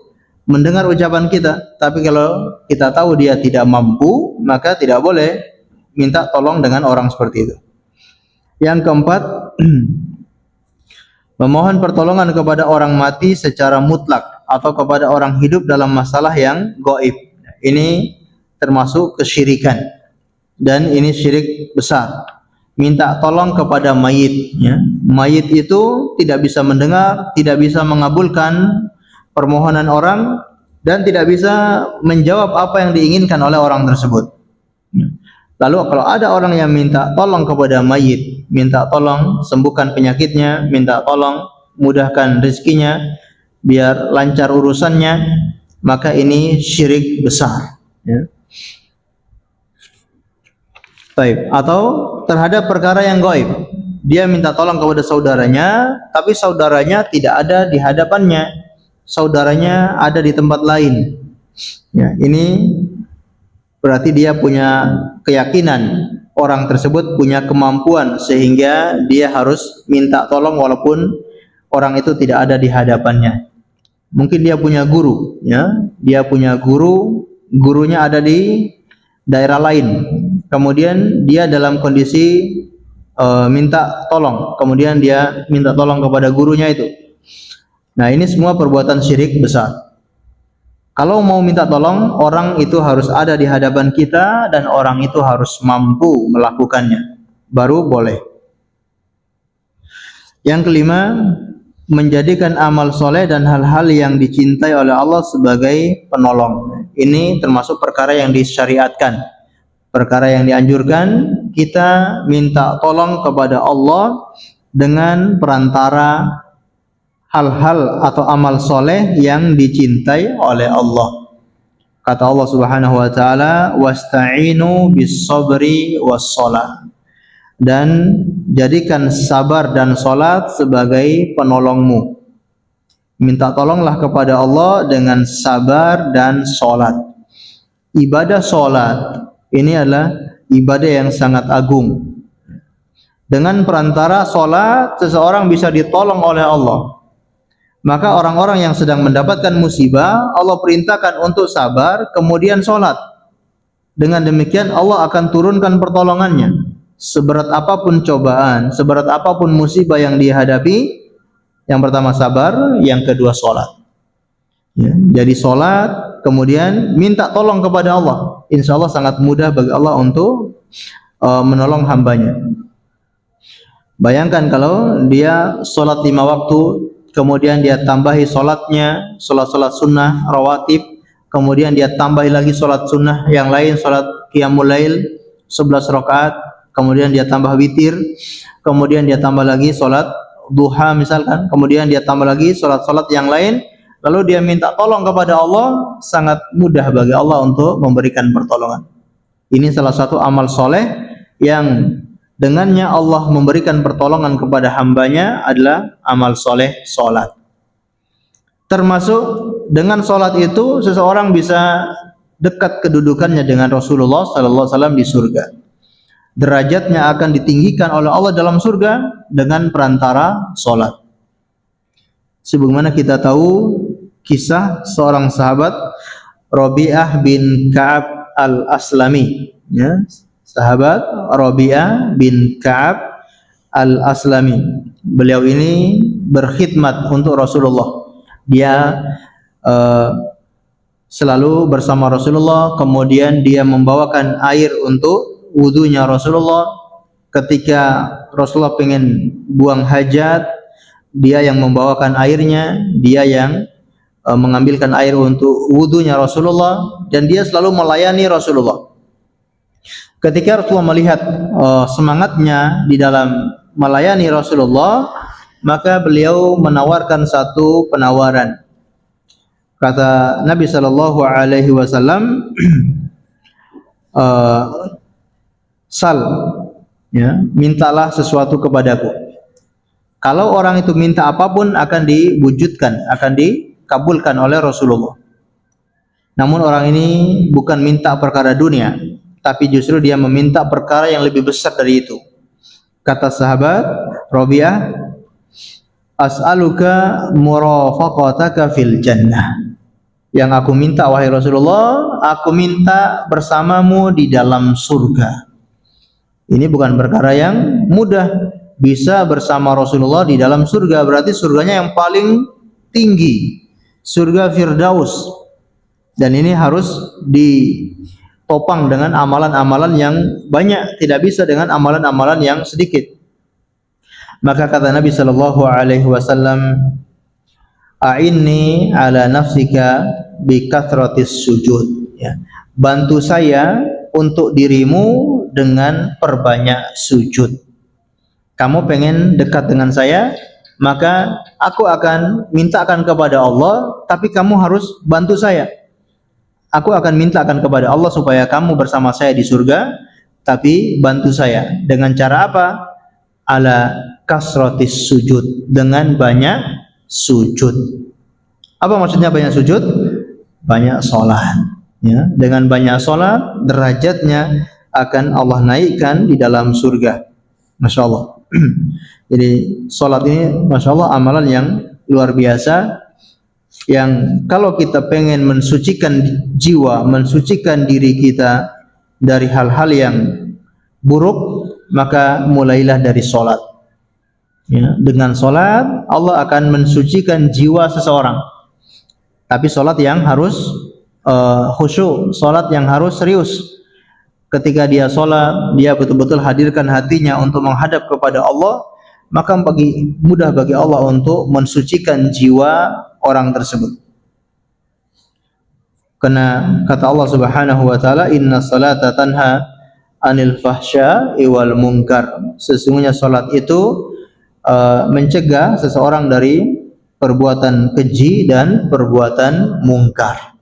mendengar ucapan kita, tapi kalau kita tahu dia tidak mampu, maka tidak boleh minta tolong dengan orang seperti itu. Yang keempat, Memohon pertolongan kepada orang mati secara mutlak atau kepada orang hidup dalam masalah yang gaib. Ini termasuk kesyirikan dan ini syirik besar. Minta tolong kepada mayit, ya. Mayit itu tidak bisa mendengar, tidak bisa mengabulkan permohonan orang dan tidak bisa menjawab apa yang diinginkan oleh orang tersebut. Lalu kalau ada orang yang minta tolong kepada mayit, minta tolong sembuhkan penyakitnya, minta tolong mudahkan rezekinya, biar lancar urusannya, maka ini syirik besar, ya. Baik. Atau terhadap perkara yang gaib, dia minta tolong kepada saudaranya, tapi saudaranya tidak ada di hadapannya, saudaranya ada di tempat lain. Ya, ini berarti dia punya keyakinan orang tersebut punya kemampuan sehingga dia harus minta tolong walaupun orang itu tidak ada di hadapannya. Mungkin dia punya guru, ya, dia punya guru, gurunya ada di daerah lain. Kemudian dia dalam kondisi minta tolong, kemudian dia minta tolong kepada gurunya itu. Nah, ini semua perbuatan syirik besar. Kalau mau minta tolong, orang itu harus ada di hadapan kita dan orang itu harus mampu melakukannya, baru boleh. Yang kelima, menjadikan amal soleh dan hal-hal yang dicintai oleh Allah sebagai penolong. Ini termasuk perkara yang disyariatkan, perkara yang dianjurkan. Kita minta tolong kepada Allah dengan perantara hal-hal atau amal soleh yang dicintai oleh Allah. Kata Allah Subhanahu wa taala, "Wasta'inu bis-sabri was-shalah." Dan jadikan sabar dan salat sebagai penolongmu. Minta tolonglah kepada Allah dengan sabar dan salat. Ibadah salat ini adalah ibadah yang sangat agung. Dengan perantara salat seseorang bisa ditolong oleh Allah. Maka orang-orang yang sedang mendapatkan musibah, Allah perintahkan untuk sabar, kemudian sholat. Dengan demikian Allah akan turunkan pertolongannya. Seberat apapun cobaan, seberat apapun musibah yang dihadapi, yang pertama sabar, yang kedua sholat. Ya, jadi sholat, kemudian minta tolong kepada Allah. Insya Allah sangat mudah bagi Allah untuk menolong hambanya. Bayangkan kalau dia sholat 5 waktu, kemudian dia tambahi sholatnya, sholat sunnah, rawatib, kemudian dia tambahi lagi sholat sunnah yang lain, sholat qiyamul lail 11 rakaat, kemudian dia tambah witir, kemudian dia tambah lagi sholat duha misalkan, kemudian dia tambah lagi sholat yang lain, lalu dia minta tolong kepada Allah, sangat mudah bagi Allah untuk memberikan pertolongan. Ini salah satu amal soleh yang dengannya Allah memberikan pertolongan kepada hambanya adalah amal soleh solat. Termasuk dengan solat itu seseorang bisa dekat kedudukannya dengan Rasulullah Sallallahu Alaihi Wasallam di surga. Derajatnya akan ditinggikan oleh Allah dalam surga dengan perantara solat. Sebagaimana kita tahu kisah seorang sahabat Rabi'ah bin Ka'ab al-Aslami, ya. Sahabat Rabi'ah bin Ka'ab al-Aslami. Beliau ini berkhidmat untuk Rasulullah. Dia selalu bersama Rasulullah, kemudian dia membawakan air untuk wudunya Rasulullah. Ketika Rasulullah pengen buang hajat, dia yang membawakan airnya, dia yang mengambilkan air untuk wudunya Rasulullah, dan dia selalu melayani Rasulullah. Ketika Rasulullah melihat semangatnya di dalam melayani Rasulullah, maka beliau menawarkan satu penawaran. Kata Nabi Sallallahu Alaihi Wasallam, sal, ya, mintalah sesuatu kepadaku. Kalau orang itu minta apapun akan diwujudkan, akan dikabulkan oleh Rasulullah. Namun orang ini bukan minta perkara dunia, tapi justru dia meminta perkara yang lebih besar dari itu. Kata sahabat Rabi'ah, as'aluka murafaqataka fil jannah. Yang aku minta wahai Rasulullah, aku minta bersamamu di dalam surga. Ini bukan perkara yang mudah. bisa bersama Rasulullah di dalam surga, berarti surganya yang paling tinggi, surga Firdaus. Dan ini harus ditopang dengan amalan-amalan yang banyak, tidak bisa dengan amalan-amalan yang sedikit. Maka kata Nabi sallallahu alaihi wasallam, "A'inni ala nafsika bi kathratis sujud." Ya. Bantu saya untuk dirimu dengan perbanyak sujud. Kamu pengen dekat dengan saya, maka aku akan mintakan kepada Allah, tapi kamu harus bantu saya. Aku akan mintakan kepada Allah supaya kamu bersama saya di surga, tapi bantu saya. Dengan cara apa? Ala kasratis sujud, dengan banyak sujud. Apa maksudnya banyak sujud? Banyak sholat. Ya, dengan banyak sholat, derajatnya akan Allah naikkan di dalam surga. Masya Allah. Jadi sholat ini Masya Allah amalan yang luar biasa, yang kalau kita pengen mensucikan jiwa, mensucikan diri kita dari hal-hal yang buruk, maka mulailah dari sholat. Ya, dengan sholat Allah akan mensucikan jiwa seseorang. Tapi sholat yang harus khusyuk, sholat yang harus serius. Ketika dia sholat, dia betul-betul hadirkan hatinya untuk menghadap kepada Allah, maka mudah bagi Allah untuk mensucikan jiwa orang tersebut. Karena kata Allah Subhanahu wa taala, "Inna salata tanha 'anil fahsya'i wal munkar." Sesungguhnya salat itu mencegah seseorang dari perbuatan keji dan perbuatan mungkar.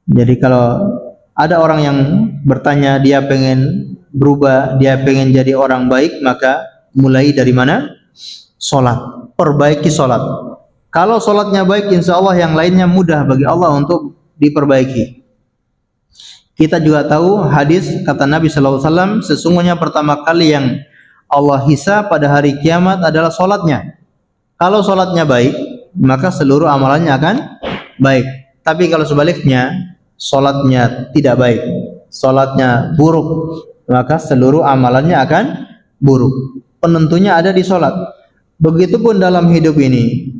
Jadi kalau ada orang yang bertanya, dia pengen berubah, dia pengen jadi orang baik, maka mulai dari mana? Salat. Perbaiki salat. Kalau salatnya baik, insya Allah yang lainnya mudah bagi Allah untuk diperbaiki. Kita juga tahu hadis kata Nabi sallallahu alaihi wasallam, sesungguhnya pertama kali yang Allah hisab pada hari kiamat adalah salatnya. Kalau salatnya baik, maka seluruh amalannya akan baik. Tapi kalau sebaliknya, salatnya tidak baik, salatnya buruk, maka seluruh amalannya akan buruk. Penentunya ada di salat. Begitupun dalam hidup ini.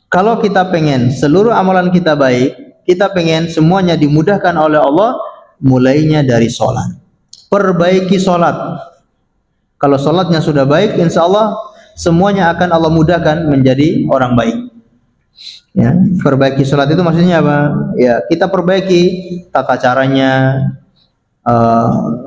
Kalau kita pengen seluruh amalan kita baik, kita pengen semuanya dimudahkan oleh Allah, mulainya dari salat. Perbaiki salat. Kalau salatnya sudah baik, insya Allah semuanya akan Allah mudahkan menjadi orang baik. Ya, perbaiki salat itu maksudnya apa? Ya, kita perbaiki tata caranya,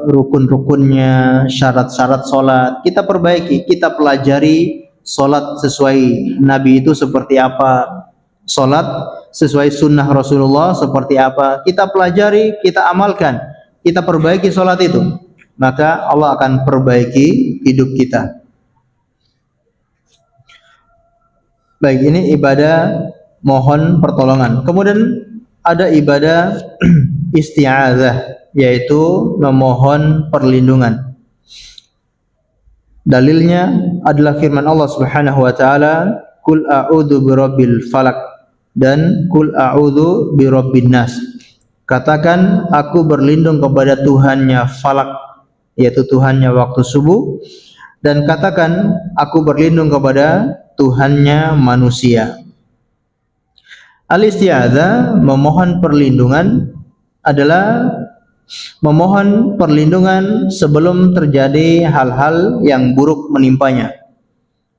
rukun-rukunnya, syarat-syarat salat. Kita perbaiki, kita pelajari salat sesuai Nabi itu seperti apa, salat sesuai sunnah Rasulullah seperti apa. Kita pelajari, kita amalkan, kita perbaiki salat itu, maka Allah akan perbaiki hidup kita. Baik, ini ibadah mohon pertolongan. Kemudian ada ibadah isti'adzah, yaitu memohon perlindungan. Dalilnya adalah firman Allah Subhanahu wa taala, "Qul a'udzu birabbil falaq" dan "Qul a'udzu birabbin nas." Katakan, aku berlindung kepada Tuhannya falak, yaitu Tuhannya waktu subuh, dan katakan, aku berlindung kepada Tuhannya manusia. Al-isti'adzah, memohon perlindungan, adalah memohon perlindungan sebelum terjadi hal-hal yang buruk menimpanya.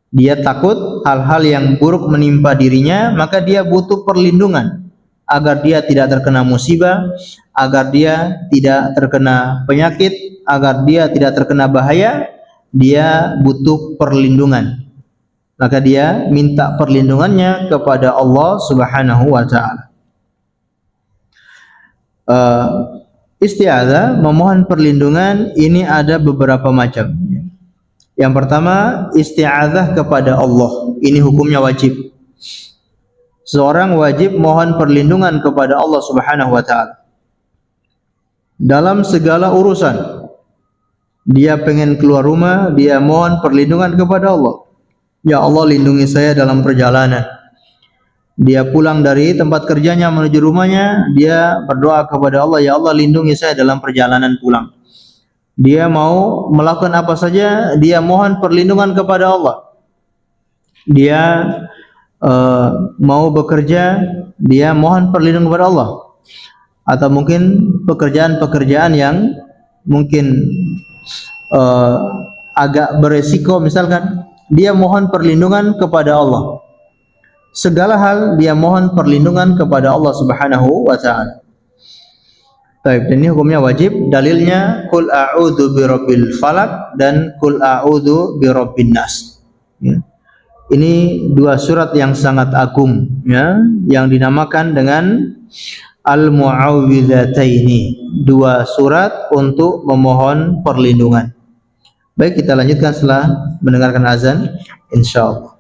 Dia takut hal-hal yang buruk menimpa dirinya, maka dia butuh perlindungan agar dia tidak terkena musibah, agar dia tidak terkena penyakit, agar dia tidak terkena bahaya. Dia butuh perlindungan, maka dia minta perlindungannya kepada Allah Subhanahu wa taala. Isti'adzah, memohon perlindungan, ini ada beberapa macam. Yang pertama, isti'adzah kepada Allah. Ini hukumnya wajib. Seorang wajib mohon perlindungan kepada Allah Subhanahu wa taala dalam segala urusan. Dia pengen keluar rumah, dia mohon perlindungan kepada Allah. Ya Allah, lindungi saya dalam perjalanan. Dia pulang dari tempat kerjanya menuju rumahnya, dia berdoa kepada Allah, ya Allah, lindungi saya dalam perjalanan pulang. Dia mau melakukan apa saja, dia mohon perlindungan kepada Allah. Dia mau bekerja, dia mohon perlindungan kepada Allah. Atau mungkin pekerjaan-pekerjaan yang mungkin agak beresiko, misalkan dia mohon perlindungan kepada Allah. Segala hal dia mohon perlindungan kepada Allah Subhanahu wa taala. Baik, dan ini hukumnya wajib. Dalilnya qul a'udzu birabbil falaq dan qul a'udzu birabbin nas. Ya. Ini dua surat yang sangat agung, ya, yang dinamakan dengan Al-Mu'awwidhataini, dua surat untuk memohon perlindungan. Baik, kita lanjutkan setelah mendengarkan azan, insyaallah.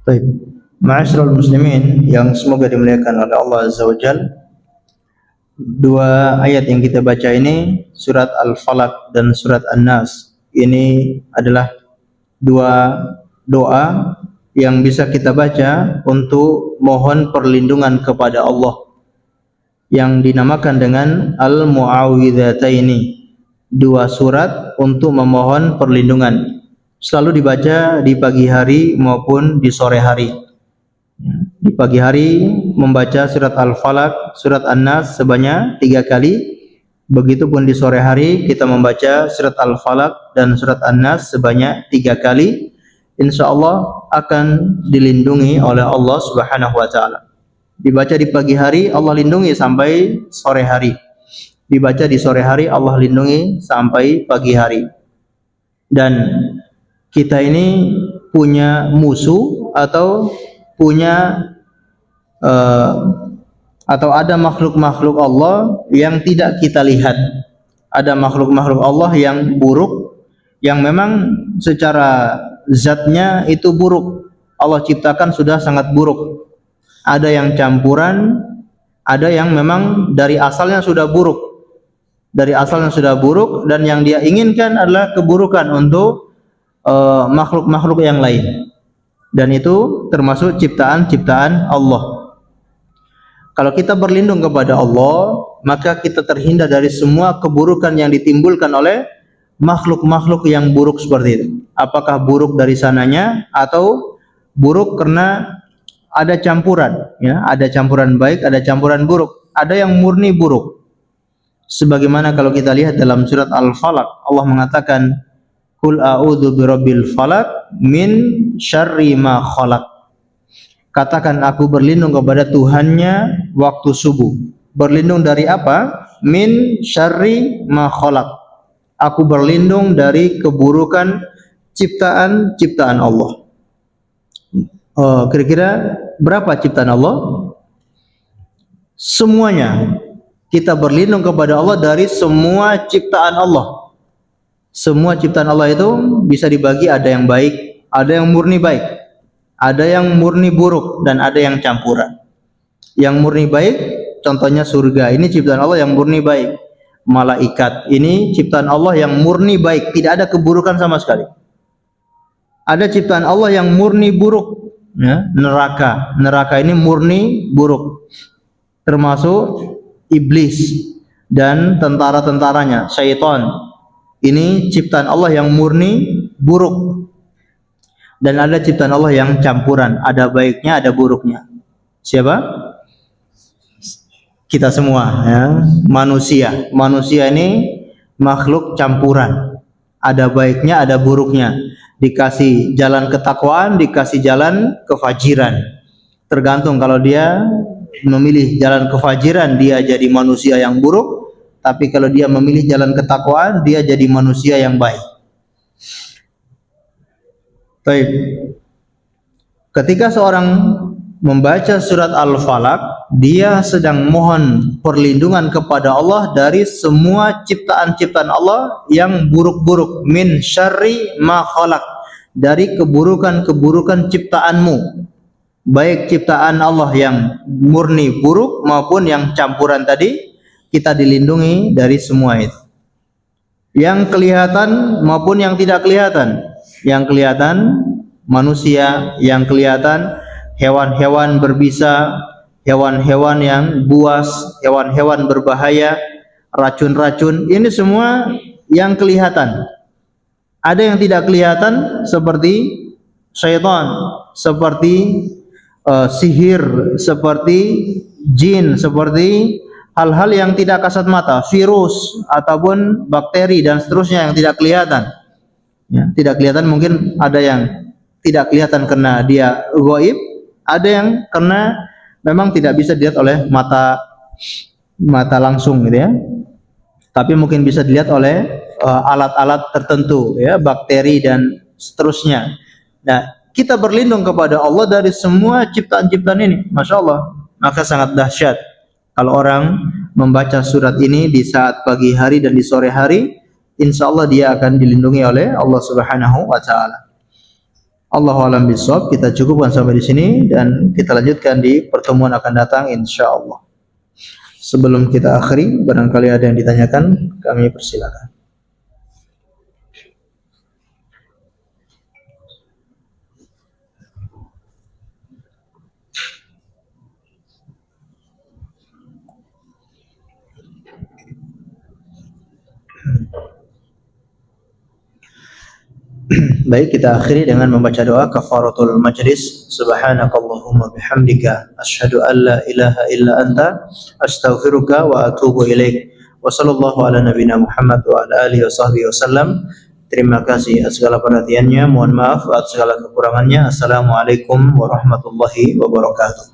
Baik, ma'asyiral muslimin yang semoga dimuliakan oleh Allah Azza wa Jalla. Dua ayat yang kita baca ini, surat Al-Falaq dan surat An-Nas, ini adalah dua doa yang bisa kita baca untuk mohon perlindungan kepada Allah, yang dinamakan dengan Al-Mu'awwidhataini, dua surat untuk memohon perlindungan. Selalu dibaca di pagi hari maupun di sore hari. Di pagi hari membaca surat Al-Falaq, surat An-Nas sebanyak 3 kali. Begitupun di sore hari kita membaca surat Al-Falaq dan surat An-Nas sebanyak 3 kali. Insya Allah akan dilindungi oleh Allah Subhanahu wa Ta'ala. Dibaca di pagi hari, Allah lindungi sampai sore hari. Dibaca di sore hari, Allah lindungi sampai pagi hari. Dan kita ini punya musuh atau punya atau ada makhluk-makhluk Allah yang tidak kita lihat. Ada makhluk-makhluk Allah yang buruk, yang memang secara zatnya itu buruk. Allah ciptakan sudah sangat buruk. Ada yang campuran, ada yang memang dari asalnya sudah buruk. Dari asalnya sudah buruk, dan yang dia inginkan adalah keburukan untuk makhluk-makhluk yang lain. Dan itu termasuk ciptaan-ciptaan Allah. Kalau kita berlindung kepada Allah, maka kita terhindar dari semua keburukan yang ditimbulkan oleh makhluk-makhluk yang buruk seperti itu. Apakah buruk dari sananya atau buruk karena ada campuran, ya, ada campuran baik, ada campuran buruk, ada yang murni buruk. Sebagaimana kalau kita lihat dalam surat Al-Falaq, Allah mengatakan, Qul a'udzu birabbil falaq min syarri ma khalaq. Katakan aku berlindung kepada Tuhannya waktu subuh. Berlindung dari apa? Min syarri ma khalaq. Aku berlindung dari keburukan ciptaan-ciptaan Allah. Kira-kira berapa ciptaan Allah? Semuanya. Kita berlindung kepada Allah dari semua ciptaan Allah. Semua ciptaan Allah itu bisa dibagi, ada yang baik, ada yang murni baik, ada yang murni buruk, dan ada yang campuran. Yang murni baik, contohnya surga, ini ciptaan Allah yang murni baik. Malaikat, ini ciptaan Allah yang murni baik, tidak ada keburukan sama sekali. Ada ciptaan Allah yang murni buruk, ya, neraka. Neraka ini murni buruk, termasuk iblis dan tentara-tentaranya, syaitan. Ini ciptaan Allah yang murni buruk. Dan ada ciptaan Allah yang campuran, ada baiknya, ada buruknya. Siapa? Kita semua, ya. Manusia. Manusia ini makhluk campuran. Ada baiknya, ada buruknya. Dikasih jalan ketakwaan, dikasih jalan kefajiran. Tergantung, kalau dia memilih jalan kefajiran, dia jadi manusia yang buruk. Tapi kalau dia memilih jalan ketakwaan, dia jadi manusia yang baik. Baik. Ketika seorang membaca surat Al-Falaq, dia sedang mohon perlindungan kepada Allah dari semua ciptaan-ciptaan Allah yang buruk-buruk. Min syarri ma khalaq. Dari keburukan-keburukan ciptaanmu. Baik ciptaan Allah yang murni buruk maupun yang campuran tadi, kita dilindungi dari semua itu. Yang kelihatan maupun yang tidak kelihatan. Yang kelihatan manusia, yang kelihatan hewan-hewan berbisa, hewan-hewan yang buas, hewan-hewan berbahaya, racun-racun, ini semua yang kelihatan. Ada yang tidak kelihatan seperti syaitan, seperti sihir, seperti jin, seperti hal-hal yang tidak kasat mata, virus ataupun bakteri dan seterusnya yang tidak kelihatan. Ya, tidak kelihatan, mungkin ada yang tidak kelihatan karena dia gaib, ada yang karena memang tidak bisa dilihat oleh mata langsung, gitu ya. Tapi mungkin bisa dilihat oleh alat-alat tertentu, ya, bakteri dan seterusnya. Nah, kita berlindung kepada Allah dari semua ciptaan-ciptaan ini, masya Allah. Maka sangat dahsyat kalau orang membaca surat ini di saat pagi hari dan di sore hari, insya Allah dia akan dilindungi oleh Allah Subhanahu wa Ta'ala. Allahu a'lam bishawab. Kita cukupkan sampai di sini dan kita lanjutkan di pertemuan akan datang insyaallah. Sebelum kita akhiri, barangkali ada yang ditanyakan, kami persilakan. Baik, kita akhiri dengan membaca doa kafaratul majlis. Subhanakallahumma bihamdika asyhadu an la ilaha illa anta astaghfiruka wa atubu ilaik. Wa sallallahu ala nabiyyina Muhammad wa ala alihi wa sahbihi wasallam. Terima kasih atas segala perhatiannya. Mohon maaf atas segala kekurangannya. Assalamualaikum warahmatullahi wabarakatuh.